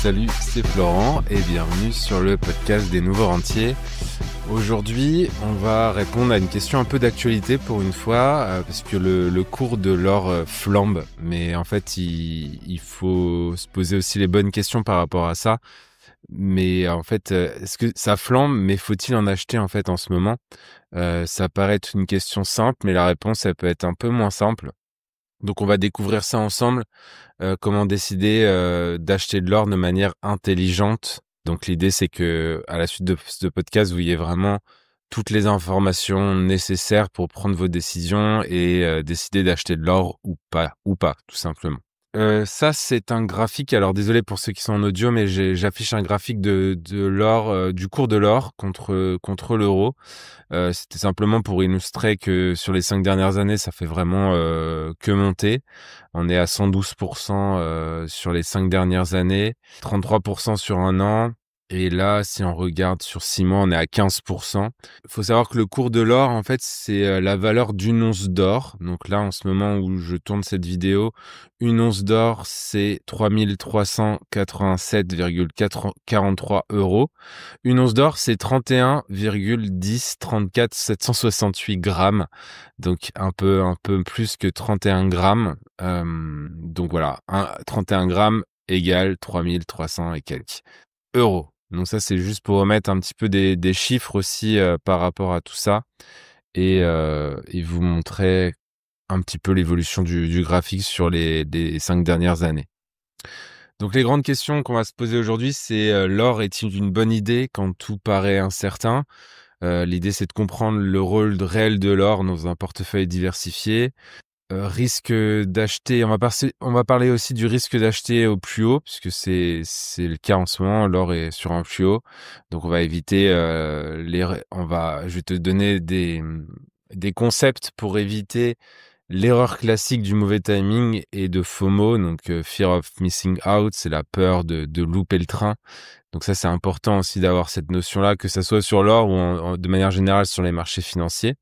Salut, c'est Florent et bienvenue sur le podcast des Nouveaux Rentiers. Aujourd'hui, on va répondre à une question un peu d'actualité pour une fois, parce que le cours de l'or flambe. Mais en fait, il faut se poser aussi les bonnes questions par rapport à ça. Mais en fait, est-ce que ça flambe, mais faut-il en acheter en fait en ce moment? Ça paraît être une question simple, mais la réponse, elle peut être un peu moins simple. Donc on va découvrir ça ensemble, comment décider d'acheter de l'or de manière intelligente. Donc l'idée c'est que à la suite de ce podcast, vous ayez vraiment toutes les informations nécessaires pour prendre vos décisions et décider d'acheter de l'or ou pas, tout simplement. Ça c'est un graphique. Alors désolé pour ceux qui sont en audio, mais j'affiche un graphique de l'or, du cours de l'or contre l'euro. C'était simplement pour illustrer que sur les 5 dernières années, ça fait vraiment que monter. On est à 112% sur les 5 dernières années, 33% sur un an. Et là, si on regarde sur 6 mois, on est à 15%. Il faut savoir que le cours de l'or, en fait, c'est la valeur d'une once d'or. Donc là, en ce moment où je tourne cette vidéo, une once d'or, c'est 3387,43 euros. Une once d'or, c'est 31,1034 768 grammes. Donc un peu plus que 31 grammes. Donc voilà, 31 grammes égale 3300 et quelques euros. Donc ça, c'est juste pour remettre un petit peu des chiffres aussi par rapport à tout ça et vous montrer un petit peu l'évolution du graphique sur les 5 dernières années. Donc les grandes questions qu'on va se poser aujourd'hui, c'est l'or est-il une bonne idée quand tout paraît incertain? L'idée, c'est de comprendre le rôle réel de l'or dans un portefeuille diversifié. Risque d'acheter, on va parler aussi du risque d'acheter au plus haut, puisque c'est le cas en ce moment, l'or est sur un plus haut. Donc on va éviter je vais te donner des concepts pour éviter l'erreur classique du mauvais timing et de FOMO, donc Fear of Missing Out, c'est la peur de louper le train. Donc ça, c'est important aussi d'avoir cette notion-là, que ça soit sur l'or ou de manière générale sur les marchés financiers.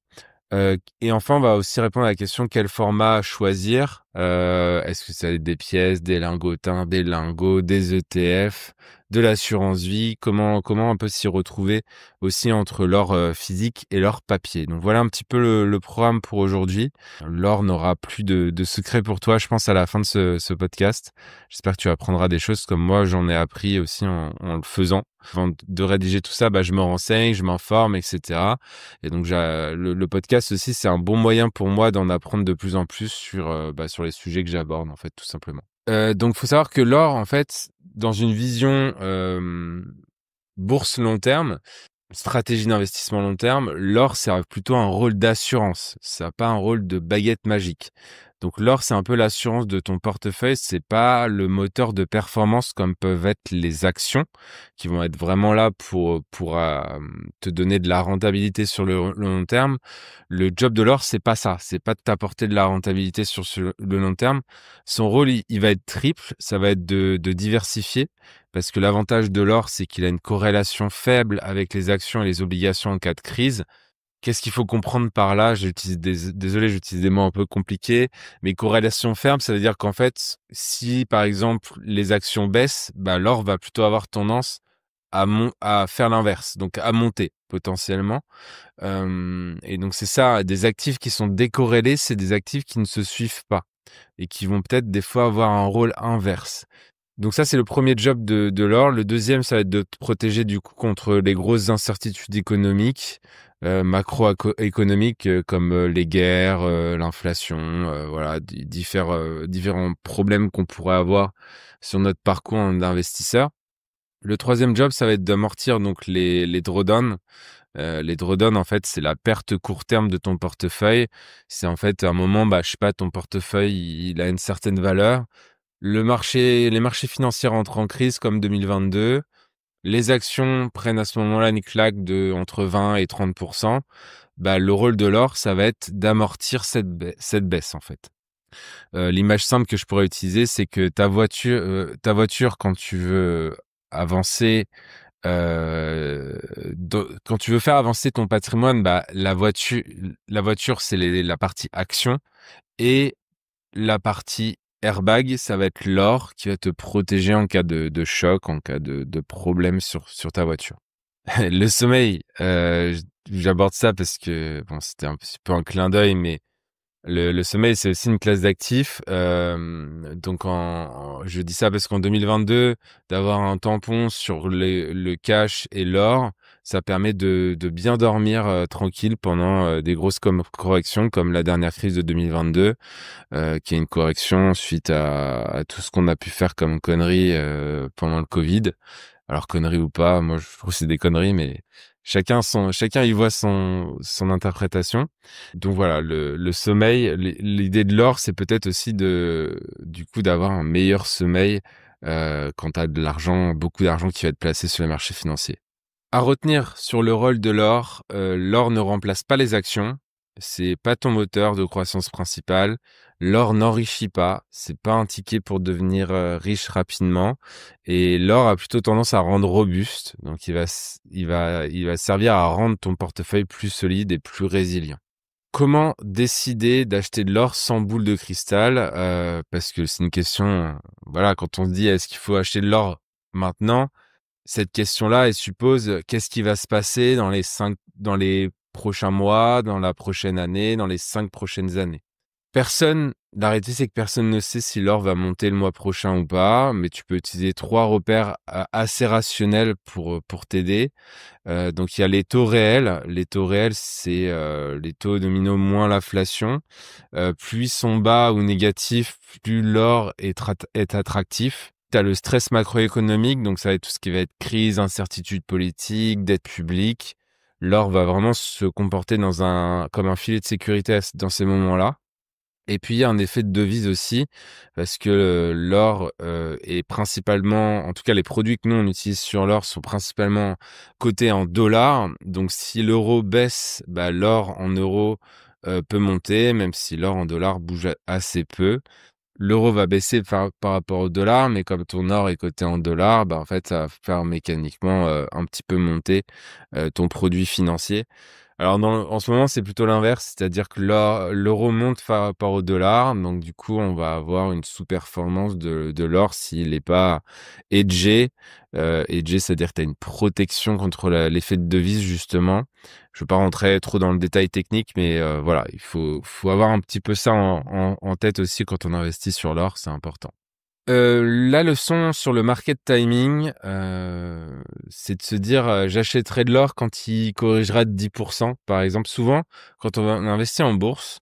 Et enfin, on va aussi répondre à la question quel format choisir. Est-ce que ça va être des pièces, des lingotins, des lingots, des ETF, de l'assurance vie? Comment on peut s'y retrouver aussi entre l'or physique et l'or papier? Donc voilà un petit peu le programme pour aujourd'hui. L'or n'aura plus de secret pour toi, je pense, à la fin de ce podcast. J'espère que tu apprendras des choses comme moi, j'en ai appris aussi en le faisant. Avant de rédiger tout ça, je me renseigne, je m'informe, etc. Et donc le podcast aussi, c'est un bon moyen pour moi d'en apprendre de plus en plus sur les sujets que j'aborde, en fait, tout simplement. Donc faut savoir que l'or, en fait, dans une vision bourse long terme, stratégie d'investissement long terme, l'or, c'est plutôt un rôle d'assurance. Ça n'a pas un rôle de baguette magique. Donc l'or, c'est un peu l'assurance de ton portefeuille. C'est pas le moteur de performance comme peuvent être les actions, qui vont être vraiment là pour te donner de la rentabilité sur le long terme. Le job de l'or, c'est pas ça. C'est pas de t'apporter de la rentabilité sur le long terme. Son rôle, il va être triple. Ça va être de diversifier. Parce que l'avantage de l'or, c'est qu'il a une corrélation faible avec les actions et les obligations en cas de crise. Qu'est-ce qu'il faut comprendre par là? Désolé, j'utilise des mots un peu compliqués, mais corrélation ferme, ça veut dire qu'en fait, si par exemple les actions baissent, l'or va plutôt avoir tendance à faire l'inverse, donc à monter potentiellement. Et donc c'est ça, des actifs qui sont décorrélés, c'est des actifs qui ne se suivent pas et qui vont peut-être des fois avoir un rôle inverse. Donc ça, c'est le premier job de l'or. Le deuxième, ça va être de te protéger du coup contre les grosses incertitudes économiques, macroéconomiques, comme les guerres, l'inflation, voilà, différents problèmes qu'on pourrait avoir sur notre parcours d'investisseur. Le troisième job, ça va être d'amortir donc les drawdowns. Les drawdowns, en fait, c'est la perte court terme de ton portefeuille. C'est en fait un moment, je sais pas, ton portefeuille, il a une certaine valeur. Les marchés financiers rentrent en crise comme 2022. Les actions prennent à ce moment-là une claque de entre 20 et 30%. Le rôle de l'or, ça va être d'amortir cette baisse, en fait. L'image simple que je pourrais utiliser, c'est que ta voiture, quand tu veux avancer, quand tu veux faire avancer ton patrimoine, la voiture, c'est la partie action et la partie airbag, ça va être l'or qui va te protéger en cas de choc, en cas de problème sur ta voiture. Le sommeil, j'aborde ça parce que bon, c'était un petit peu un clin d'œil, mais le sommeil, c'est aussi une classe d'actifs. Donc je dis ça parce qu'en 2022, d'avoir un tampon sur le cash et l'or, ça permet de bien dormir tranquille pendant des grosses corrections comme la dernière crise de 2022, qui est une correction suite à tout ce qu'on a pu faire comme conneries pendant le Covid. Alors conneries ou pas, moi je trouve que c'est des conneries, mais chacun y voit son interprétation. Donc voilà, le sommeil, l'idée de l'or, c'est peut-être aussi du coup d'avoir un meilleur sommeil quand tu as de l'argent, beaucoup d'argent qui va être placé sur les marchés financiers. À retenir sur le rôle de l'or ne remplace pas les actions. C'est pas ton moteur de croissance principal. L'or n'enrichit pas. C'est pas un ticket pour devenir riche rapidement. Et l'or a plutôt tendance à rendre robuste. Donc il va servir à rendre ton portefeuille plus solide et plus résilient. Comment décider d'acheter de l'or sans boule de cristal? Parce que c'est une question, voilà, quand on se dit est-ce qu'il faut acheter de l'or maintenant? Cette question-là, elle suppose qu'est-ce qui va se passer dans les prochains mois, dans la prochaine année, dans les 5 prochaines années. La réalité, c'est que personne ne sait si l'or va monter le mois prochain ou pas, mais tu peux utiliser 3 repères assez rationnels pour t'aider. Donc il y a les taux réels. Les taux réels, c'est les taux nominaux moins l'inflation. Plus ils sont bas ou négatifs, plus l'or est attractif. Tu as le stress macroéconomique, donc ça va être tout ce qui va être crise, incertitude politique, dette publique. L'or va vraiment se comporter comme un filet de sécurité dans ces moments-là. Et puis il y a un effet de devise aussi, parce que l'or est principalement, en tout cas les produits que nous on utilise sur l'or sont principalement cotés en dollars. Donc si l'euro baisse, bah, l'or en euros peut monter, même si l'or en dollars bouge assez peu. L'euro va baisser par rapport au dollar, mais comme ton or est coté en dollars, bah en fait ça va faire mécaniquement un petit peu monter ton produit financier. Alors en ce moment, c'est plutôt l'inverse, c'est-à-dire que l'euro monte par rapport au dollar, donc du coup, on va avoir une sous-performance de l'or s'il n'est pas hedgé. Hedgé, c'est-à-dire que tu as une protection contre l'effet de devise, justement. Je ne veux pas rentrer trop dans le détail technique, mais voilà, il faut avoir un petit peu ça en tête aussi quand on investit sur l'or, c'est important. La leçon sur le market timing, c'est de se dire, j'achèterai de l'or quand il corrigera de 10%. Par exemple, souvent, quand on investit en bourse,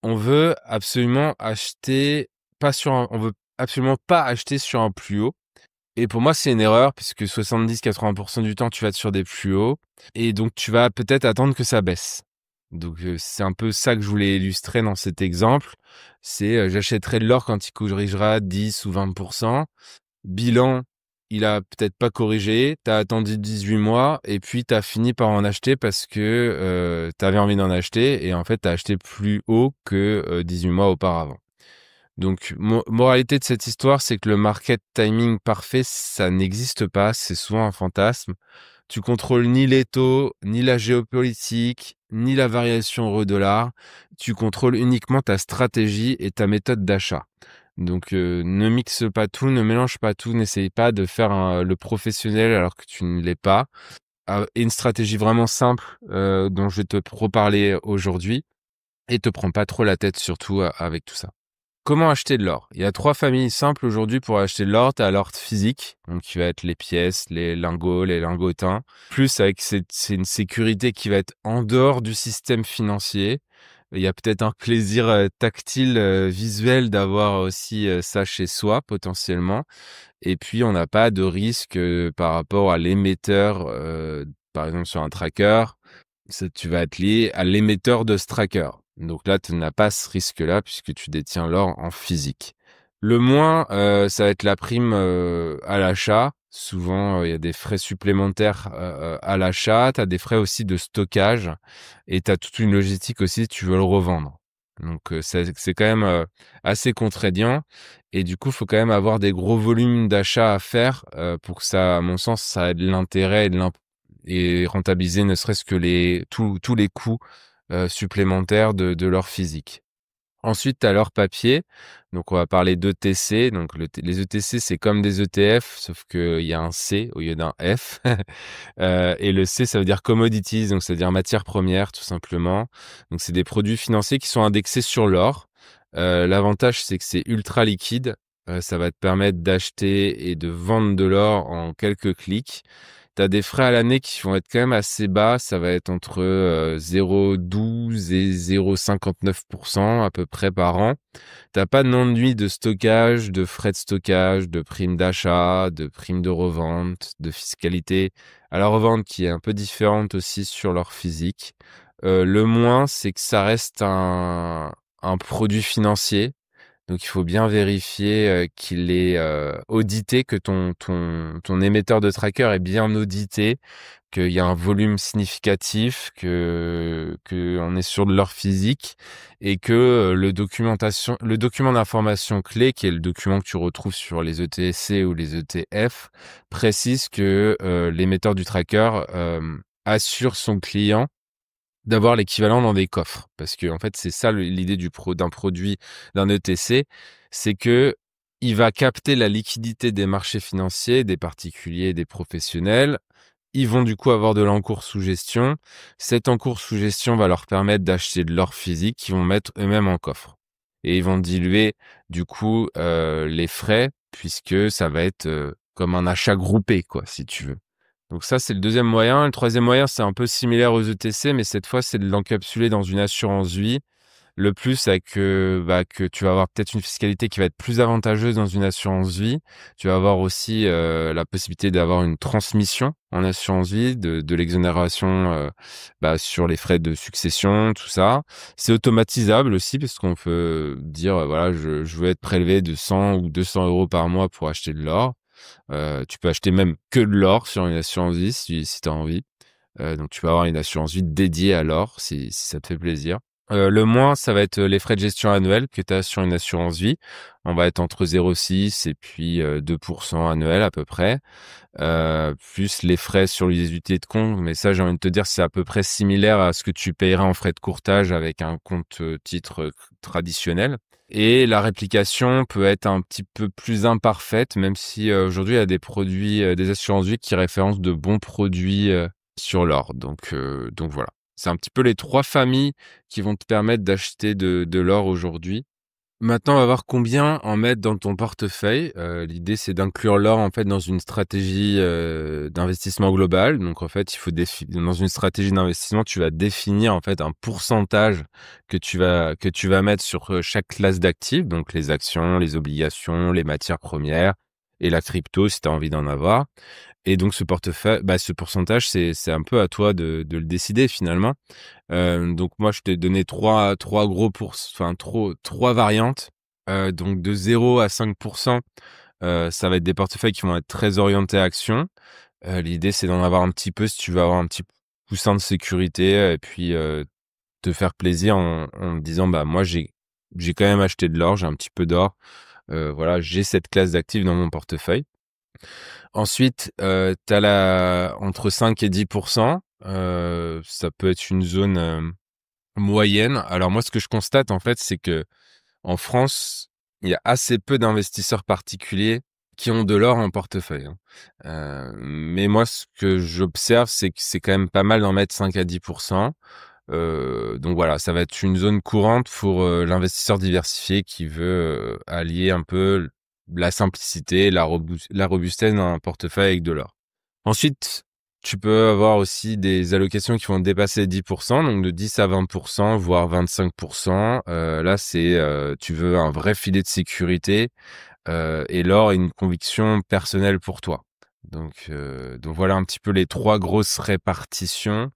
on veut absolument on veut absolument pas acheter sur un plus haut. Et pour moi, c'est une erreur puisque 70-80% du temps, tu vas être sur des plus hauts et donc tu vas peut-être attendre que ça baisse. Donc c'est un peu ça que je voulais illustrer dans cet exemple. C'est j'achèterai de l'or quand il corrigera 10 ou 20%. Bilan, il a peut-être pas corrigé. Tu as attendu 18 mois et puis tu as fini par en acheter parce que tu avais envie d'en acheter et en fait, tu as acheté plus haut que 18 mois auparavant. Donc, moralité de cette histoire, c'est que le market timing parfait, ça n'existe pas. C'est souvent un fantasme. Tu contrôles ni les taux, ni la géopolitique, ni la variation euro-dollar. Tu contrôles uniquement ta stratégie et ta méthode d'achat. Donc, ne mixe pas tout, ne mélange pas tout, n'essaye pas de faire le professionnel alors que tu ne l'es pas. Et une stratégie vraiment simple dont je vais te reparler aujourd'hui. Et te prends pas trop la tête surtout avec tout ça. Comment acheter de l'or? Il y a 3 familles simples aujourd'hui pour acheter de l'or. Tu as l'or physique, donc qui va être les pièces, les lingots, les lingotins. Plus avec c'est une sécurité qui va être en dehors du système financier. Il y a peut-être un plaisir tactile, visuel d'avoir aussi ça chez soi potentiellement. Et puis on n'a pas de risque par rapport à l'émetteur, par exemple sur un tracker. Tu vas être lié à l'émetteur de ce tracker. Donc là, tu n'as pas ce risque-là puisque tu détiens l'or en physique. Le moins, ça va être la prime à l'achat. Souvent, il y a des frais supplémentaires à l'achat. Tu as des frais aussi de stockage et tu as toute une logistique aussi si tu veux le revendre. Donc, c'est quand même assez contraignant. Et du coup, il faut quand même avoir des gros volumes d'achat à faire pour que ça, à mon sens, ça ait de l'intérêt et rentabiliser ne serait-ce que tous les coûts supplémentaires de l'or physique. Ensuite, tu as l'or papier. Donc, on va parler d'ETC. Donc, les ETC, c'est comme des ETF, sauf qu'il y a un C au lieu d'un F. Et le C, ça veut dire commodities, donc ça veut dire matières premières, tout simplement. Donc, c'est des produits financiers qui sont indexés sur l'or. L'avantage, c'est que c'est ultra liquide. Ça va te permettre d'acheter et de vendre de l'or en quelques clics. Tu as des frais à l'année qui vont être quand même assez bas. Ça va être entre 0,12 et 0,59% à peu près par an. T'as pas d'ennui de stockage, de frais de stockage, de primes d'achat, de primes de revente, de fiscalité à la revente qui est un peu différente aussi sur leur physique. Le moins, c'est que ça reste un produit financier. Donc, il faut bien vérifier qu'il est audité, que ton émetteur de tracker est bien audité, qu'il y a un volume significatif, que on est sûr de leur physique et que le document d'information clé, qui est le document que tu retrouves sur les ETC ou les ETF, précise que l'émetteur du tracker assure son client d'avoir l'équivalent dans des coffres. Parce que, en fait, c'est ça l'idée d'un produit, d'un ETC, c'est que il va capter la liquidité des marchés financiers, des particuliers, des professionnels. Ils vont du coup avoir de l'encours sous gestion. Cet encours sous gestion va leur permettre d'acheter de l'or physique qu'ils vont mettre eux-mêmes en coffre. Et ils vont diluer du coup les frais, puisque ça va être comme un achat groupé, quoi, si tu veux. Donc ça, c'est le deuxième moyen. Le troisième moyen, c'est un peu similaire aux ETC, mais cette fois, c'est de l'encapsuler dans une assurance vie. Le plus, c'est que tu vas avoir peut-être une fiscalité qui va être plus avantageuse dans une assurance vie. Tu vas avoir aussi la possibilité d'avoir une transmission en assurance vie, de l'exonération sur les frais de succession, tout ça. C'est automatisable aussi parce qu'on peut dire, voilà, je veux être prélevé de 100 ou 200 euros par mois pour acheter de l'or. Tu peux acheter même que de l'or sur une assurance vie si tu as envie. Donc tu vas avoir une assurance vie dédiée à l'or si ça te fait plaisir. Le moins, ça va être les frais de gestion annuels que tu as sur une assurance vie. On va être entre 0,6 et puis 2% annuel à peu près. Plus les frais sur l'utilité de compte. Mais ça, j'ai envie de te dire, c'est à peu près similaire à ce que tu payeras en frais de courtage avec un compte titre traditionnel. Et la réplication peut être un petit peu plus imparfaite, même si aujourd'hui, il y a des produits, des assurances vie qui référencent de bons produits sur l'or. Donc voilà. C'est un petit peu les trois familles qui vont te permettre d'acheter de l'or aujourd'hui. Maintenant, on va voir combien en mettre dans ton portefeuille. L'idée, c'est d'inclure l'or en fait dans une stratégie d'investissement global. Donc, en fait, il faut dans une stratégie d'investissement, tu vas définir en fait un pourcentage que tu vas mettre sur chaque classe d'actifs, donc les actions, les obligations, les matières premières et la crypto si tu as envie d'en avoir. Et donc, ce portefeuille, ce pourcentage, c'est un peu à toi de le décider finalement. Donc moi, je t'ai donné trois variantes. Donc de 0 à 5%, ça va être des portefeuilles qui vont être très orientés actions. L'idée, c'est d'en avoir un petit peu si tu veux avoir un petit coussin de sécurité et puis te faire plaisir en te disant, moi, j'ai quand même acheté de l'or, j'ai un petit peu d'or. Voilà, j'ai cette classe d'actifs dans mon portefeuille. Ensuite, tu as entre 5 et 10%. Ça peut être une zone moyenne. Alors moi, ce que je constate en fait, c'est que en France, il y a assez peu d'investisseurs particuliers qui ont de l'or en portefeuille, hein. Mais moi, ce que j'observe, c'est que c'est quand même pas mal d'en mettre 5 à 10%. Donc voilà, ça va être une zone courante pour l'investisseur diversifié qui veut allier un peu la simplicité, la robustesse d'un portefeuille avec de l'or. Ensuite, tu peux avoir aussi des allocations qui vont dépasser 10%, donc de 10 à 20%, voire 25%. Là, tu veux un vrai filet de sécurité et l'or est une conviction personnelle pour toi. Donc voilà un petit peu les trois grosses répartitions.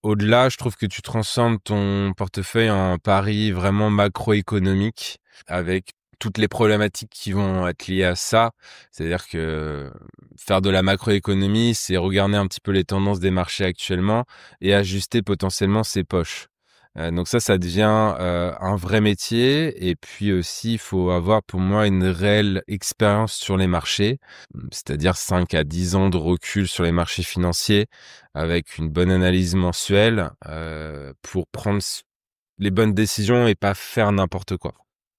Au-delà, je trouve que tu transcendes ton portefeuille en pari vraiment macroéconomique avec toutes les problématiques qui vont être liées à ça. C'est-à-dire que faire de la macroéconomie, c'est regarder un petit peu les tendances des marchés actuellement et ajuster potentiellement ses poches. Donc ça devient un vrai métier. Et puis aussi, il faut avoir pour moi une réelle expérience sur les marchés, c'est-à-dire 5 à 10 ans de recul sur les marchés financiers avec une bonne analyse mensuelle pour prendre les bonnes décisions et pas faire n'importe quoi.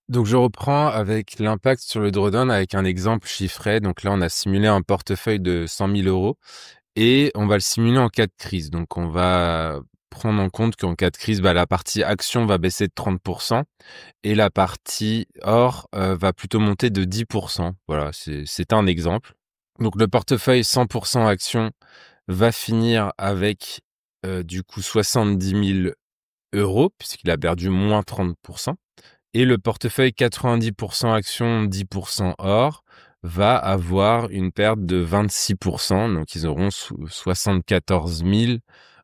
Donc je reprends avec l'impact sur le drawdown avec un exemple chiffré. Donc là, on a simulé un portefeuille de 100 000 euros et on va le simuler en cas de crise. Donc on va prendre en compte qu'en cas de crise, la partie action va baisser de 30% et la partie or va plutôt monter de 10%. Voilà, c'est un exemple. Donc le portefeuille 100% action va finir avec du coup 70 000 euros puisqu'il a perdu moins 30%. Et le portefeuille 90% actions, 10% or va avoir une perte de 26%. Donc ils auront 74 000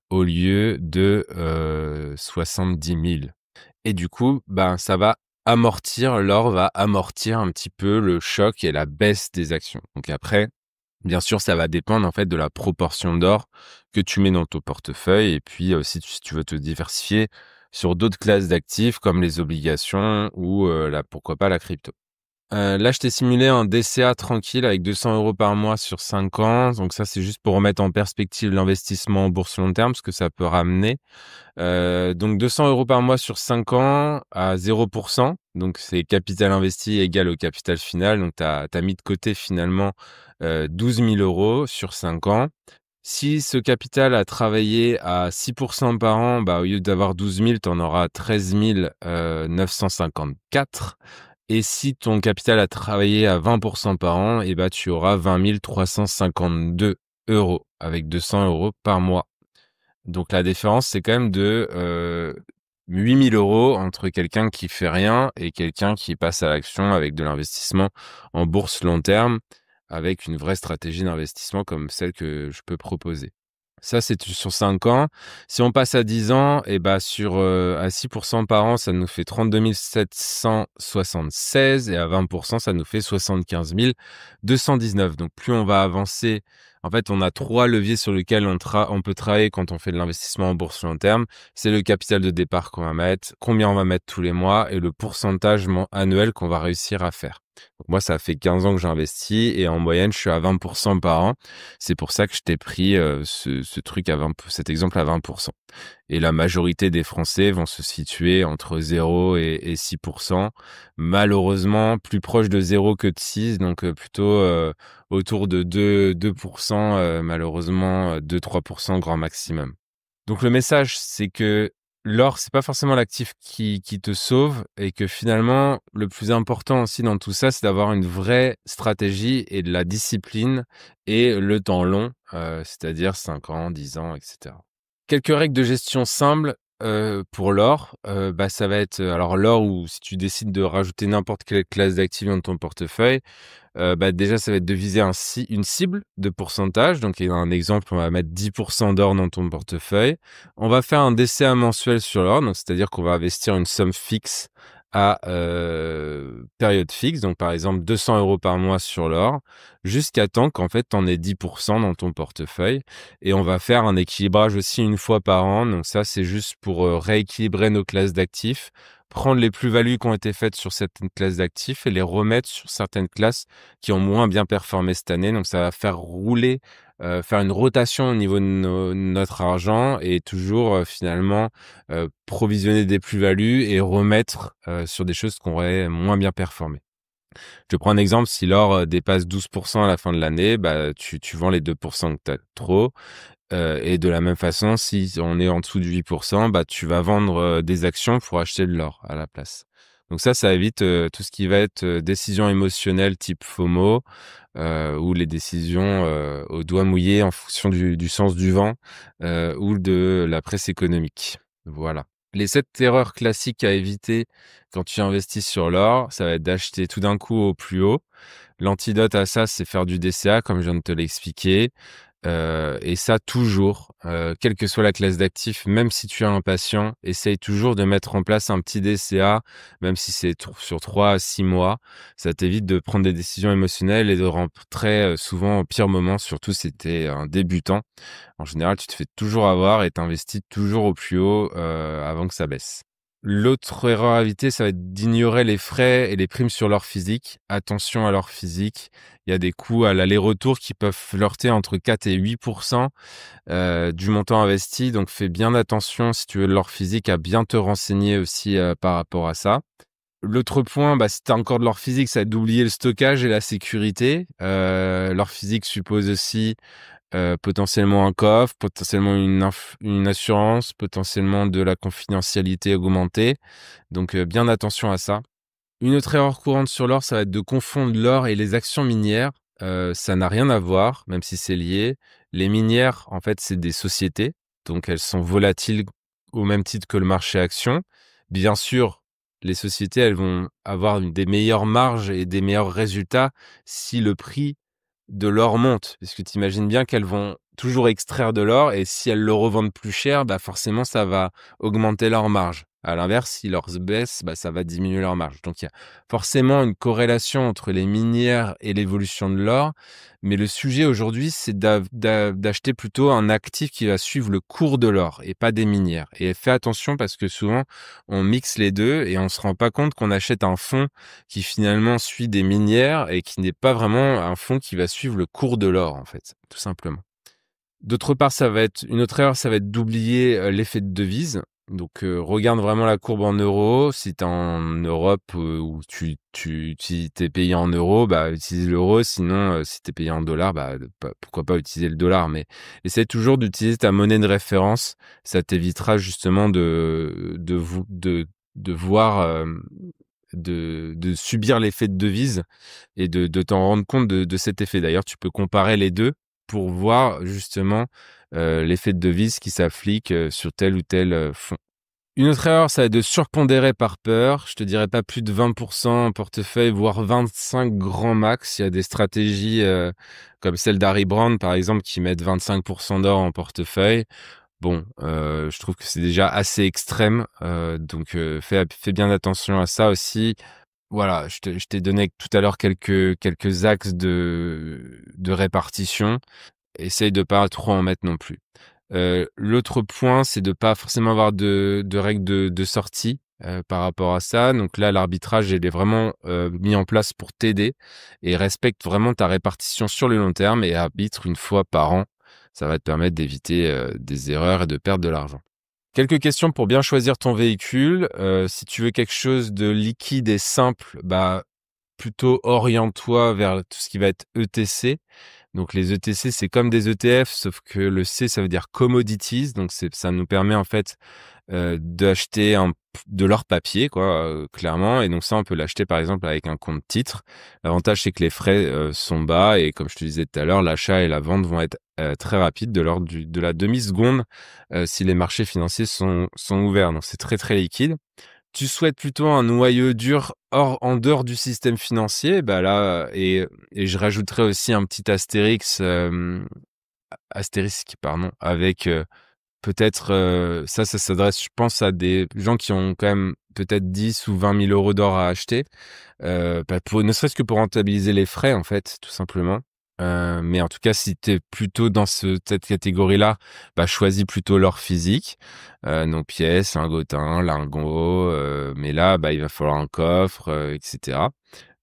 au lieu de 70 000. Et du coup, ça va l'or va amortir un petit peu le choc et la baisse des actions. Donc après, bien sûr, ça va dépendre en fait de la proportion d'or que tu mets dans ton portefeuille. Et puis aussi, si tu veux te diversifier sur d'autres classes d'actifs comme les obligations ou pourquoi pas la crypto. Là, je t'ai simulé un DCA tranquille avec 200 euros par mois sur 5 ans. Donc ça, c'est juste pour remettre en perspective l'investissement en bourse long terme, ce que ça peut ramener. Donc 200 euros par mois sur 5 ans à 0%. Donc c'est capital investi égal au capital final. Donc tu as mis de côté finalement 12 000 euros sur 5 ans. Si ce capital a travaillé à 6% par an, au lieu d'avoir 12 000, tu en auras 13 954. Et si ton capital a travaillé à 20% par an, tu auras 20 352 euros avec 200 euros par mois. Donc la différence, c'est quand même de 8 000 euros entre quelqu'un qui fait rien et quelqu'un qui passe à l'action avec de l'investissement en bourse long terme, avec une vraie stratégie d'investissement comme celle que je peux proposer. Ça, c'est sur 5 ans. Si on passe à 10 ans, à 6% par an, ça nous fait 32 776 et à 20%, ça nous fait 75 219. Donc, plus on va avancer, en fait, on a 3 leviers sur lesquels on peut travailler quand on fait de l'investissement en bourse long terme. C'est le capital de départ qu'on va mettre, combien on va mettre tous les mois et le pourcentage annuel qu'on va réussir à faire. Donc, moi, ça fait 15 ans que j'investis et en moyenne, je suis à 20% par an. C'est pour ça que je t'ai pris cet exemple à 20%. Et la majorité des Français vont se situer entre 0 et 6%. Malheureusement, plus proche de 0 que de 6, donc plutôt autour de 2%, malheureusement 2-3% grand maximum. Donc le message, c'est que l'or, c'est pas forcément l'actif qui te sauve et que finalement, le plus important aussi dans tout ça, c'est d'avoir une vraie stratégie et de la discipline et le temps long, c'est-à-dire 5 ans, 10 ans, etc. Quelques règles de gestion simples pour l'or, ça va être alors l'or ou si tu décides de rajouter n'importe quelle classe d'actifs dans ton portefeuille, déjà, ça va être de viser une cible de pourcentage. Donc, il y a un exemple, on va mettre 10% d'or dans ton portefeuille. On va faire un DCA mensuel sur l'or, donc c'est-à-dire qu'on va investir une somme fixe à période fixe. Donc, par exemple, 200 euros par mois sur l'or, jusqu'à temps qu'en fait, tu en aies 10% dans ton portefeuille. Et on va faire un équilibrage aussi une fois par an. Donc, ça, c'est juste pour rééquilibrer nos classes d'actifs, prendre les plus-values qui ont été faites sur certaines classes d'actifs et les remettre sur certaines classes qui ont moins bien performé cette année. Donc, ça va faire rouler, faire une rotation au niveau de notre argent et toujours finalement provisionner des plus-values et remettre sur des choses qui auraient moins bien performé. Je te prends un exemple, si l'or dépasse 12% à la fin de l'année, tu vends les 2% que tu as trop. Et de la même façon, si on est en dessous de 8%, tu vas vendre des actions pour acheter de l'or à la place. Donc ça évite tout ce qui va être décision émotionnelle type FOMO ou les décisions au doigt mouillé en fonction du sens du vent ou de la presse économique. Voilà. Les 7 erreurs classiques à éviter quand tu investis sur l'or, ça va être d'acheter tout d'un coup au plus haut. L'antidote à ça, c'est faire du DCA, comme je viens de te l'expliquer. Et ça toujours, quelle que soit la classe d'actifs, même si tu es impatient, essaye toujours de mettre en place un petit DCA, même si c'est sur 3 à 6 mois. Ça t'évite de prendre des décisions émotionnelles et de rentrer souvent au pire moment, surtout si tu es un débutant. En général, tu te fais toujours avoir et t'investis toujours au plus haut avant que ça baisse. L'autre erreur à éviter, ça va être d'ignorer les frais et les primes sur leur physique. Attention à leur physique. Il y a des coûts à l'aller-retour qui peuvent flirter entre 4 et 8% du montant investi. Donc, fais bien attention si tu veux leur physique à bien te renseigner aussi par rapport à ça. L'autre point, si tu as encore de leur physique, ça va être d'oublier le stockage et la sécurité. Leur physique suppose aussi potentiellement un coffre, potentiellement une assurance, potentiellement de la confidentialité augmentée. Donc, bien attention à ça. Une autre erreur courante sur l'or, ça va être de confondre l'or et les actions minières. Ça n'a rien à voir, même si c'est lié. Les minières, en fait, c'est des sociétés. Donc, elles sont volatiles au même titre que le marché action. Bien sûr, les sociétés, elles vont avoir des meilleures marges et des meilleurs résultats si le prix de l'or monte, parce que tu imagines bien qu'elles vont toujours extraire de l'or et si elles le revendent plus cher, forcément ça va augmenter leur marge. À l'inverse, si l'or se baisse, ça va diminuer leur marge. Donc il y a forcément une corrélation entre les minières et l'évolution de l'or, mais le sujet aujourd'hui, c'est d'acheter plutôt un actif qui va suivre le cours de l'or et pas des minières. Et fais attention parce que souvent on mixe les deux et on se rend pas compte qu'on achète un fonds qui finalement suit des minières et qui n'est pas vraiment un fonds qui va suivre le cours de l'or, en fait, tout simplement. D'autre part, une autre erreur, ça va être d'oublier l'effet de devise. Donc, regarde vraiment la courbe en euros. Si tu es en Europe où si t'es payé en euros, utilise l'euro. Sinon, si tu es payé en dollars, pourquoi pas utiliser le dollar. Mais essaie toujours d'utiliser ta monnaie de référence. Ça t'évitera justement de voir de subir l'effet de devise et de t'en rendre compte de cet effet. D'ailleurs, tu peux comparer les deux pour voir justement l'effet de devise qui s'applique sur tel ou tel fonds. Une autre erreur, ça va être de surpondérer par peur. Je te dirais pas plus de 20% en portefeuille, voire 25 grand max. Il y a des stratégies comme celle d'Harry Brand, par exemple, qui mettent 25% d'or en portefeuille. Bon, je trouve que c'est déjà assez extrême, donc fais bien attention à ça aussi. Voilà, je t'ai donné tout à l'heure quelques axes de répartition. Essaye de pas trop en mettre non plus. L'autre point, c'est de pas forcément avoir de règles de sortie par rapport à ça. Donc là, l'arbitrage, il est vraiment mis en place pour t'aider et respecte vraiment ta répartition sur le long terme et arbitre une fois par an. Ça va te permettre d'éviter des erreurs et de perdre de l'argent. Quelques questions pour bien choisir ton véhicule. Si tu veux quelque chose de liquide et simple, plutôt oriente-toi vers tout ce qui va être ETC. Donc les ETC, c'est comme des ETF, sauf que le C, ça veut dire commodities. Donc ça nous permet en fait d'acheter de l'or papier, quoi, clairement. Et donc ça, on peut l'acheter par exemple avec un compte titre. L'avantage, c'est que les frais sont bas et comme je te disais tout à l'heure, l'achat et la vente vont être très rapides, de l'ordre de la demi-seconde si les marchés financiers sont ouverts. Donc c'est très très liquide. Tu souhaites plutôt un noyau dur en dehors du système financier, là, et je rajouterais aussi un petit astérisque, pardon, avec peut-être, ça s'adresse, je pense, à des gens qui ont quand même peut-être 10 ou 20 000 euros d'or à acheter, ne serait-ce que pour rentabiliser les frais, en fait, tout simplement. Mais en tout cas, si tu es plutôt dans cette catégorie-là, choisis plutôt l'or physique, nos pièces, lingotin, lingots, mais là, il va falloir un coffre, etc.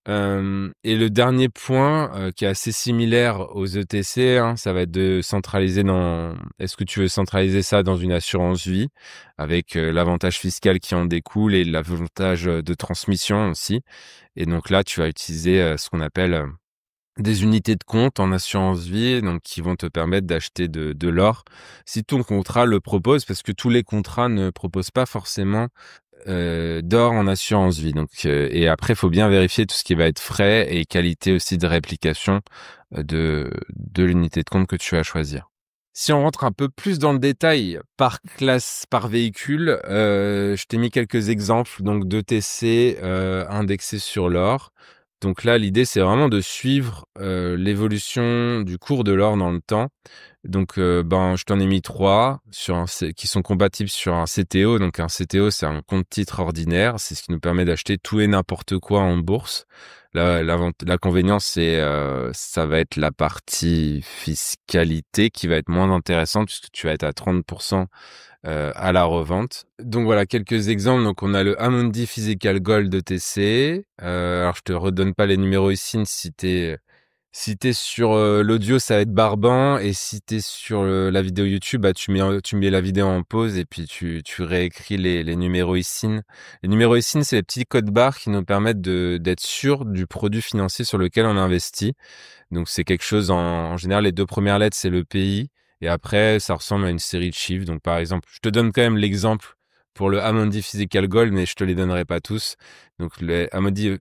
Et le dernier point qui est assez similaire aux ETC, hein, ça va être de centraliser est-ce que tu veux centraliser ça dans une assurance vie avec l'avantage fiscal qui en découle et l'avantage de transmission aussi. Et donc là, tu vas utiliser ce qu'on appelle des unités de compte en assurance vie, donc qui vont te permettre d'acheter de l'or si ton contrat le propose, parce que tous les contrats ne proposent pas forcément d'or en assurance vie. Donc, et après, il faut bien vérifier tout ce qui va être frais et qualité aussi de réplication de l'unité de compte que tu vas choisir. Si on rentre un peu plus dans le détail par classe, par véhicule, je t'ai mis quelques exemples donc d'ETC indexés sur l'or. Donc là, l'idée, c'est vraiment de suivre l'évolution du cours de l'or dans le temps. Donc, je t'en ai mis 3 qui sont compatibles sur un CTO. Donc, un CTO, c'est un compte titre ordinaire. C'est ce qui nous permet d'acheter tout et n'importe quoi en bourse. L'inconvénient, ça va être la partie fiscalité qui va être moins intéressante puisque tu vas être à 30% à la revente. Donc voilà, quelques exemples. Donc on a le Amundi Physical Gold ETC. Alors je te redonne pas les numéros ici. Si t'es sur l'audio, ça va être Barban, et si t'es sur la vidéo YouTube, bah tu mets la vidéo en pause et puis tu réécris les numéros ISIN. Les numéros ISIN, c'est les petits codes barres qui nous permettent d'être sûr du produit financier sur lequel on investit. Donc c'est quelque chose en général, les deux premières lettres, c'est le pays, et après ça ressemble à une série de chiffres. Donc par exemple, je te donne quand même l'exemple pour le Amundi Physical Gold, mais je te les donnerai pas tous. Donc le Amundi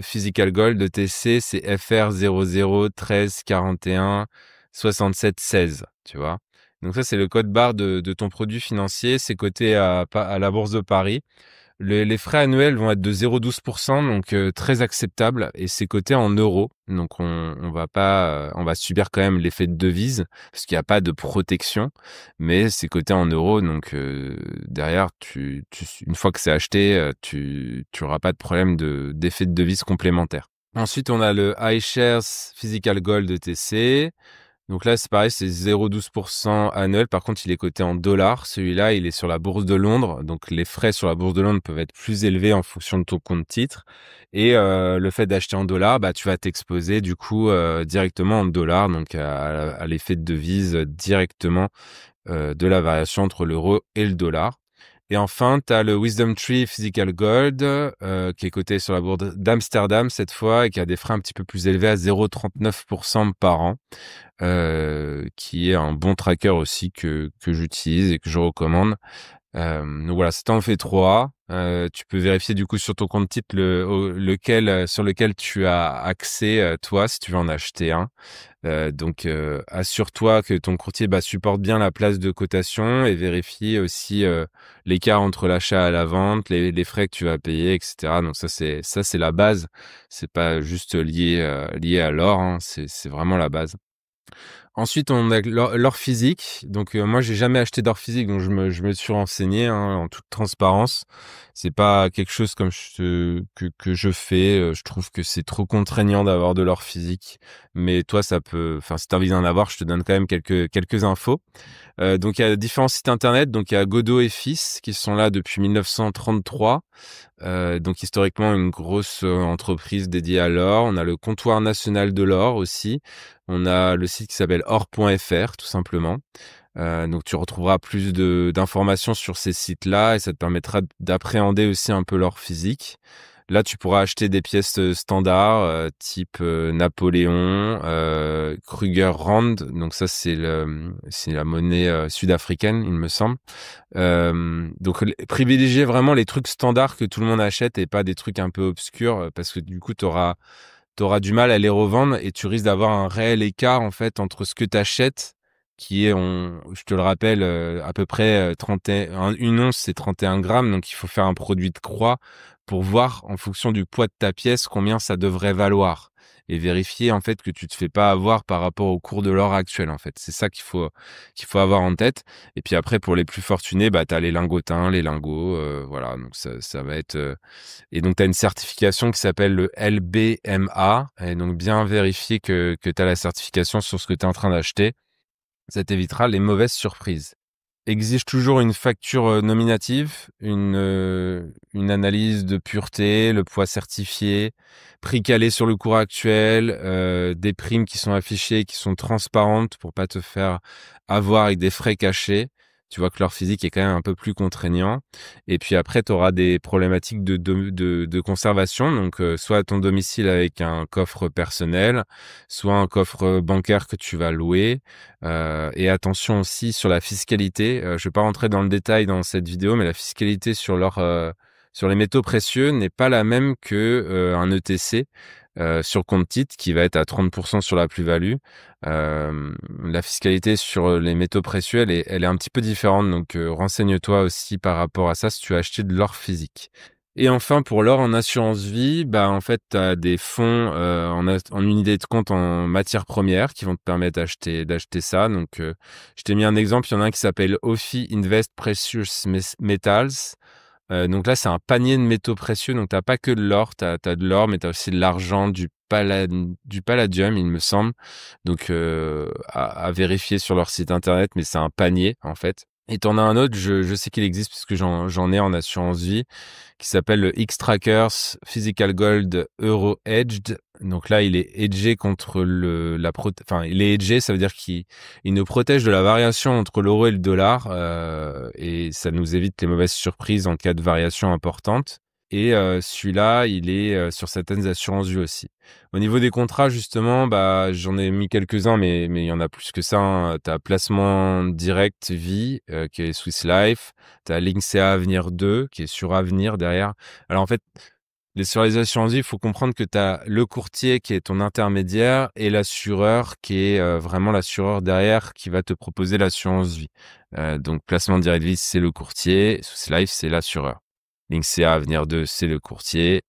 Physical Gold ETC, c'est FR 00 13 41 67 16, tu vois. Donc ça, c'est le code barre de ton produit financier. C'est coté à la Bourse de Paris. Les frais annuels vont être de 0,12%, donc très acceptable, et c'est coté en euros. Donc on va pas, on va subir quand même l'effet de devise parce qu'il n'y a pas de protection, mais c'est coté en euros. Donc derrière, une fois que c'est acheté, tu auras pas de problème d'effet de devise complémentaire. Ensuite, on a le iShares Physical Gold ETC. Donc là, c'est pareil, c'est 0,12% annuel. Par contre, il est coté en dollars. Celui-là, il est sur la bourse de Londres. Donc, les frais sur la bourse de Londres peuvent être plus élevés en fonction de ton compte titre. Et le fait d'acheter en dollars, bah, tu vas t'exposer du coup directement en dollars, donc à l'effet de devise directement de la variation entre l'euro et le dollar. Et enfin, tu as le Wisdom Tree Physical Gold qui est coté sur la bourse d'Amsterdam cette fois et qui a des frais un petit peu plus élevés à 0,39% par an. Qui est un bon tracker aussi que j'utilise et que je recommande. Donc voilà, ça t'en fait 3. Tu peux vérifier du coup sur ton compte type sur lequel tu as accès toi, si tu veux en acheter un. Donc assure-toi que ton courtier supporte bien la place de cotation, et vérifie aussi l'écart entre l'achat et la vente, les frais que tu vas payer, etc. Donc ça c'est la base. C'est pas juste lié à l'or, hein. C'est vraiment la base. Ensuite, on a l'or physique. Donc, moi, j'ai jamais acheté d'or physique, donc je me suis renseigné, hein, en toute transparence. C'est pas quelque chose que je fais. Je trouve que c'est trop contraignant d'avoir de l'or physique. Mais toi, enfin, si t'as envie d'en avoir, je te donne quand même quelques infos. Donc, il y a différents sites internet. Donc, il y a Godot et Fils qui sont là depuis 1933. Donc historiquement une grosse entreprise dédiée à l'or. On a le comptoir national de l'or aussi. On a le site qui s'appelle or.fr tout simplement. Donc tu retrouveras plus d'informations sur ces sites-là, et ça te permettra d'appréhender aussi un peu l'or physique. Là, tu pourras acheter des pièces standards type Napoléon, Kruger Rand. Donc ça, c'est la monnaie sud-africaine, il me semble. Donc privilégier vraiment les trucs standards que tout le monde achète et pas des trucs un peu obscurs, parce que du coup, t'auras du mal à les revendre et tu risques d'avoir un réel écart en fait entre ce que tu achètes, qui est, je te le rappelle, à peu près 31, une once c'est 31 grammes, donc il faut faire un produit de croix pour voir en fonction du poids de ta pièce combien ça devrait valoir, et vérifier en fait que tu te fais pas avoir par rapport au cours de l'or actuel en fait. C'est ça qu'il faut avoir en tête. Et puis après, pour les plus fortunés, tu as les lingotins, les lingots, voilà, donc ça va être et donc, tu as une certification qui s'appelle le LBMA. Et donc, bien vérifier que tu as la certification sur ce que tu es en train d'acheter. Ça t'évitera les mauvaises surprises. Exige toujours une facture nominative, une analyse de pureté, le poids certifié, prix calé sur le cours actuel, des primes qui sont affichées, qui sont transparentes pour pas te faire avoir avec des frais cachés. Tu vois que l'or physique est quand même un peu plus contraignant. Et puis après, tu auras des problématiques de conservation. Donc, soit à ton domicile avec un coffre personnel, soit un coffre bancaire que tu vas louer. Et attention aussi sur la fiscalité. Je ne vais pas rentrer dans le détail dans cette vidéo, mais la fiscalité sur sur les métaux précieux n'est pas la même que un ETC sur compte titre qui va être à 30% sur la plus-value. La fiscalité sur les métaux précieux, elle est un petit peu différente. Donc renseigne-toi aussi par rapport à ça si tu as acheté de l'or physique. Et enfin, pour l'or en assurance vie, en fait, tu as des fonds en unité de compte en matières premières qui vont te permettre d'acheter ça. Donc, je t'ai mis un exemple. Il y en a un qui s'appelle OFI Invest Precious Metals. Donc là, c'est un panier de métaux précieux. Donc t'as pas que de l'or, t'as de l'or, mais t'as aussi de l'argent, du palladium, il me semble. Donc à vérifier sur leur site internet, mais c'est un panier en fait. Et t'en as un autre, je sais qu'il existe puisque j'en ai en assurance vie, qui s'appelle le X-Trackers Physical Gold Euro Hedged. Donc là, il est hedgé contre enfin, il est hedgé, ça veut dire qu'il nous protège de la variation entre l'euro et le dollar, et ça nous évite les mauvaises surprises en cas de variation importante. Et celui-là, il est sur certaines assurances vie aussi. Au niveau des contrats, justement, bah, j'en ai mis quelques-uns, mais il y en a plus que ça, hein. Tu as Placement Direct Vie, qui est Swiss Life. Tu as Linksea Avenir 2, qui est sur Avenir derrière. Alors en fait, sur les assurances vie, il faut comprendre que tu as le courtier qui est ton intermédiaire et l'assureur qui est vraiment l'assureur derrière qui va te proposer l'assurance vie. Donc Placement Direct Vie, c'est le courtier. Swiss Life, c'est l'assureur. Linksea Avenir 2, c'est le courtier.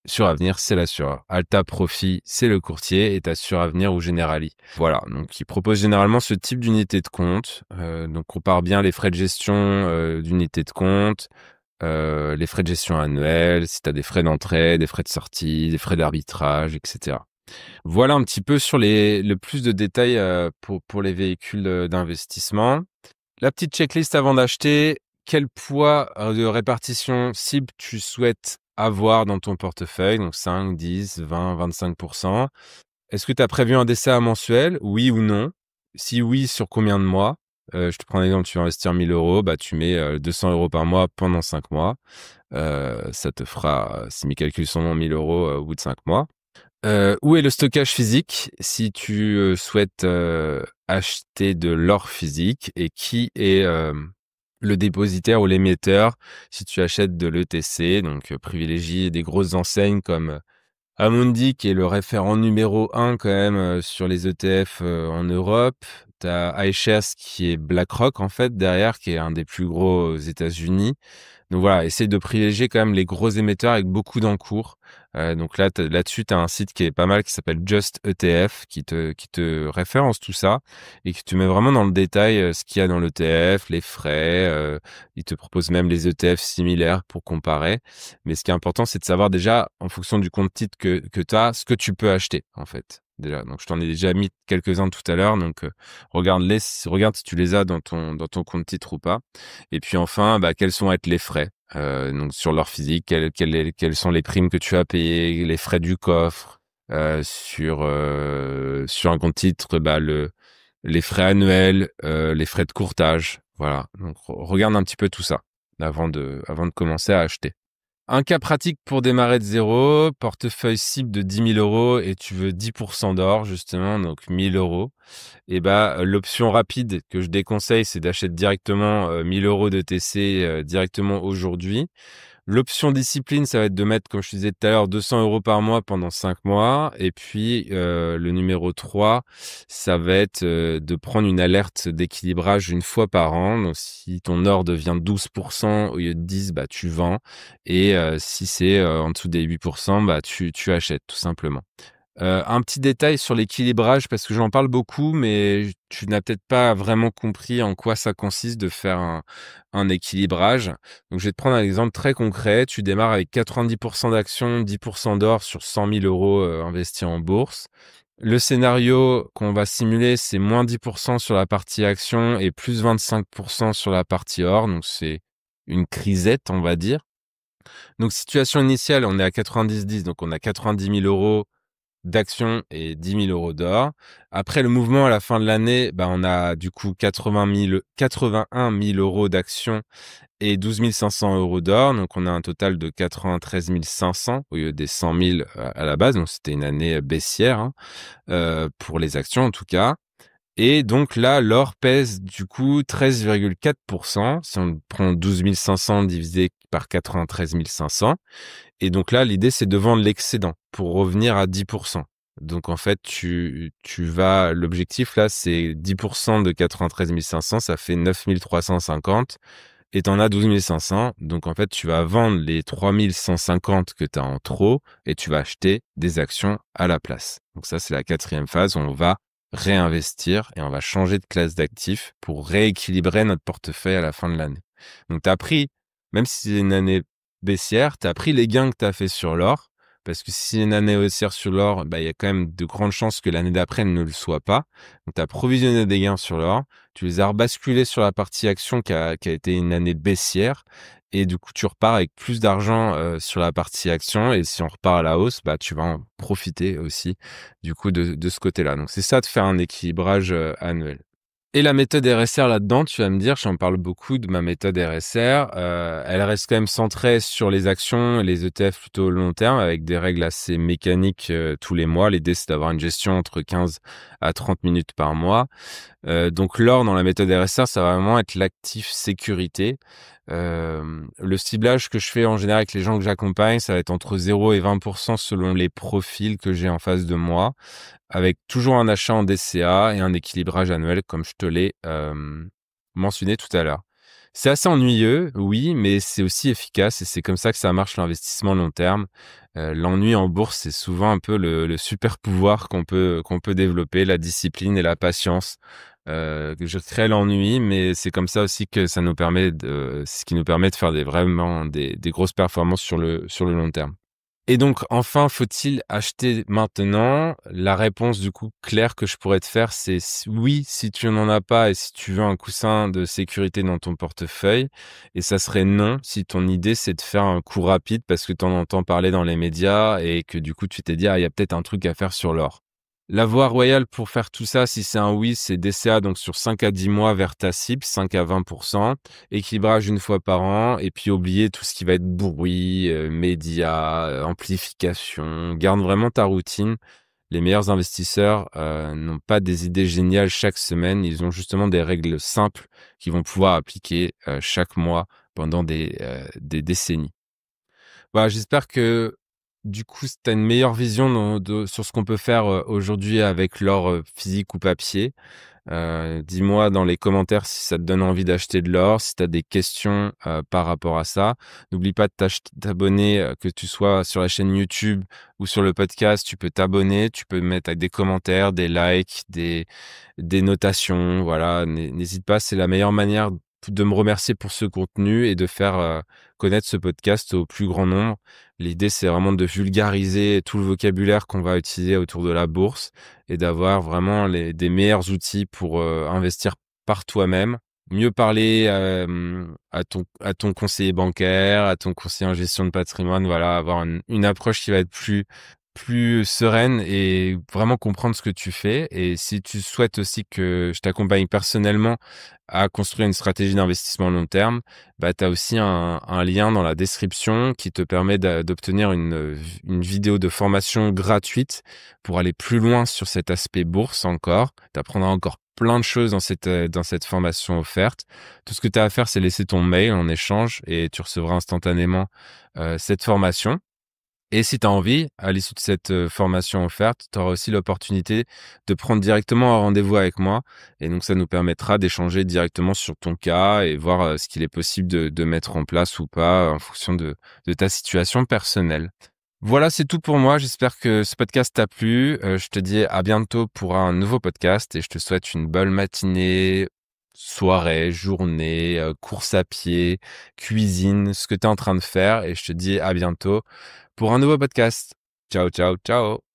Suravenir, c'est l'assureur. Alta Profit, c'est le courtier. Et t'as Suravenir ou Generali. Voilà. Donc, ils proposent généralement ce type d'unité de compte. Donc, on compare bien les frais de gestion d'unité de compte, les frais de gestion annuels, si t'as des frais d'entrée, des frais de sortie, des frais d'arbitrage, etc. Voilà un petit peu sur le plus de détails pour les véhicules d'investissement. La petite checklist avant d'acheter, quel poids de répartition cible tu souhaites avoir dans ton portefeuille, donc 5, 10, 20, 25%. Est-ce que tu as prévu un DCA mensuel, oui ou non? Si oui, sur combien de mois? Je te prends un exemple, tu veux investir 1000 euros, bah, tu mets 200 euros par mois pendant 5 mois. Ça te fera, si mes calculs sont bons, 1000 euros au bout de 5 mois. Où est le stockage physique si tu souhaites acheter de l'or physique, et qui est le dépositaire ou l'émetteur si tu achètes de l'ETC? Donc privilégie des grosses enseignes comme Amundi, qui est le référent numéro 1 quand même sur les ETF en Europe. Tu as iShares qui est BlackRock en fait derrière, qui est un des plus gros aux États-Unis. Donc voilà, essaye de privilégier quand même les gros émetteurs avec beaucoup d'encours. Donc là-dessus, tu as un site qui est pas mal qui s'appelle Just ETF qui te référence tout ça et qui te met vraiment dans le détail ce qu'il y a dans l'ETF, les frais. Il te propose même les ETF similaires pour comparer. Mais ce qui est important, c'est de savoir déjà, en fonction du compte titre que tu as, ce que tu peux acheter en fait. Déjà. Donc je t'en ai déjà mis quelques-uns tout à l'heure. Donc regarde si tu les as dans ton compte titre ou pas. Et puis enfin, bah, quels sont être les frais donc sur l'or physique, quelles sont les primes que tu as payées, les frais du coffre sur un compte titre, bah, les frais annuels, les frais de courtage. Voilà. Donc regarde un petit peu tout ça avant de commencer à acheter. Un cas pratique pour démarrer de zéro, portefeuille cible de 10 000 euros et tu veux 10% d'or, justement, donc 1000 euros. Et bah, l'option rapide que je déconseille, c'est d'acheter directement 1000 euros de TC directement aujourd'hui. L'option discipline, ça va être de mettre, comme je te disais tout à l'heure, 200 euros par mois pendant 5 mois. Et puis, le numéro 3, ça va être de prendre une alerte d'équilibrage une fois par an. Donc, si ton or devient 12% au lieu de 10, bah, tu vends. Et si c'est en dessous des 8%, bah, tu achètes tout simplement. Un petit détail sur l'équilibrage, parce que j'en parle beaucoup, mais tu n'as peut-être pas vraiment compris en quoi ça consiste de faire un équilibrage. Donc, je vais te prendre un exemple très concret. Tu démarres avec 90% d'actions, 10% d'or sur 100 000 euros investis en bourse. Le scénario qu'on va simuler, c'est moins 10% sur la partie action et plus 25% sur la partie or. Donc, c'est une crisette, on va dire. Donc, situation initiale, on est à 90-10, donc on a 90 000 euros d'actions et 10 000 euros d'or. Après le mouvement à la fin de l'année, bah, on a du coup 81 000 euros d'actions et 12 500 euros d'or. Donc on a un total de 93 500 au lieu des 100 000 à la base. Donc c'était une année baissière hein, pour les actions en tout cas. Et donc là, l'or pèse du coup 13,4%. Si on prend 12 500 divisé par 93 500. Et donc là, l'idée, c'est de vendre l'excédent pour revenir à 10%. Donc en fait, l'objectif là, c'est 10% de 93 500, ça fait 9 350 et t'en as 12 500. Donc en fait, tu vas vendre les 3 150 que tu as en trop et tu vas acheter des actions à la place. Donc ça, c'est la quatrième phase où on va réinvestir et on va changer de classe d'actifs pour rééquilibrer notre portefeuille à la fin de l'année. Donc tu as pris, même si c'est une année baissière, tu as pris les gains que tu as fait sur l'or, parce que si c'est une année haussière sur l'or, il y a quand même de grandes chances que l'année d'après ne le soit pas. Donc, tu as provisionné des gains sur l'or, tu les as rebasculés sur la partie action qui a été une année baissière, et du coup, tu repars avec plus d'argent sur la partie action, et si on repart à la hausse, tu vas en profiter aussi, du coup, de ce côté-là. Donc, c'est ça de faire un équilibrage annuel. Et la méthode RSR là-dedans, tu vas me dire, j'en parle beaucoup de ma méthode RSR. Elle reste quand même centrée sur les actions et les ETF plutôt au long terme, avec des règles assez mécaniques tous les mois. L'idée, c'est d'avoir une gestion entre 15 à 30 minutes par mois. Donc l'or dans la méthode RSR, ça va vraiment être l'actif sécurité. Le ciblage que je fais en général avec les gens que j'accompagne, ça va être entre 0 et 20% selon les profils que j'ai en face de moi, avec toujours un achat en DCA et un équilibrage annuel comme je te l'ai mentionné tout à l'heure. C'est assez ennuyeux, oui, mais c'est aussi efficace et c'est comme ça que ça marche l'investissement long terme. L'ennui en bourse, c'est souvent un peu le super pouvoir qu'on peut développer, la discipline et la patience. Que je crée l'ennui, mais c'est comme ça aussi que ça nous permet c'est ce qui nous permet de faire vraiment des grosses performances sur le long terme. Et donc, enfin, faut-il acheter maintenant? La réponse, du coup, claire que je pourrais te faire, c'est oui, si tu n'en as pas et si tu veux un coussin de sécurité dans ton portefeuille. Et ça serait non si ton idée, c'est de faire un coup rapide parce que tu en entends parler dans les médias et que du coup, tu t'es dit, ah, il y a peut-être un truc à faire sur l'or. La voie royale pour faire tout ça, si c'est un oui, c'est DCA donc sur 5 à 10 mois vers ta cible, 5 à 20%, équilibrage une fois par an, et puis oublier tout ce qui va être bruit, médias, amplification. Garde vraiment ta routine. Les meilleurs investisseurs n'ont pas des idées géniales chaque semaine, ils ont justement des règles simples qu'ils vont pouvoir appliquer chaque mois pendant des décennies. Voilà, j'espère que du coup, tu as une meilleure vision sur ce qu'on peut faire aujourd'hui avec l'or physique ou papier. Dis-moi dans les commentaires si ça te donne envie d'acheter de l'or, si tu as des questions par rapport à ça. N'oublie pas de t'abonner, que tu sois sur la chaîne YouTube ou sur le podcast, tu peux t'abonner, tu peux mettre avec des commentaires, des likes, des notations. Voilà, n'hésite pas, c'est la meilleure manière de me remercier pour ce contenu et de faire connaître ce podcast au plus grand nombre. L'idée, c'est vraiment de vulgariser tout le vocabulaire qu'on va utiliser autour de la bourse et d'avoir vraiment des meilleurs outils pour investir par toi-même. Mieux parler à ton conseiller bancaire, à ton conseiller en gestion de patrimoine, voilà, avoir une approche qui va être plus sereine et vraiment comprendre ce que tu fais. Et si tu souhaites aussi que je t'accompagne personnellement à construire une stratégie d'investissement long terme, tu as aussi un lien dans la description qui te permet d'obtenir une vidéo de formation gratuite pour aller plus loin sur cet aspect bourse encore. Tu apprendras encore plein de choses dans cette formation offerte. Tout ce que tu as à faire, c'est laisser ton mail en échange et tu recevras instantanément cette formation. Et si tu as envie, à l'issue de cette formation offerte, tu auras aussi l'opportunité de prendre directement un rendez-vous avec moi. Et donc, ça nous permettra d'échanger directement sur ton cas et voir ce qu'il est possible de mettre en place ou pas en fonction de ta situation personnelle. Voilà, c'est tout pour moi. J'espère que ce podcast t'a plu. Je te dis à bientôt pour un nouveau podcast et je te souhaite une bonne matinée, soirée, journée, course à pied, cuisine, ce que tu es en train de faire. Et je te dis à bientôt pour un nouveau podcast. Ciao, ciao, ciao.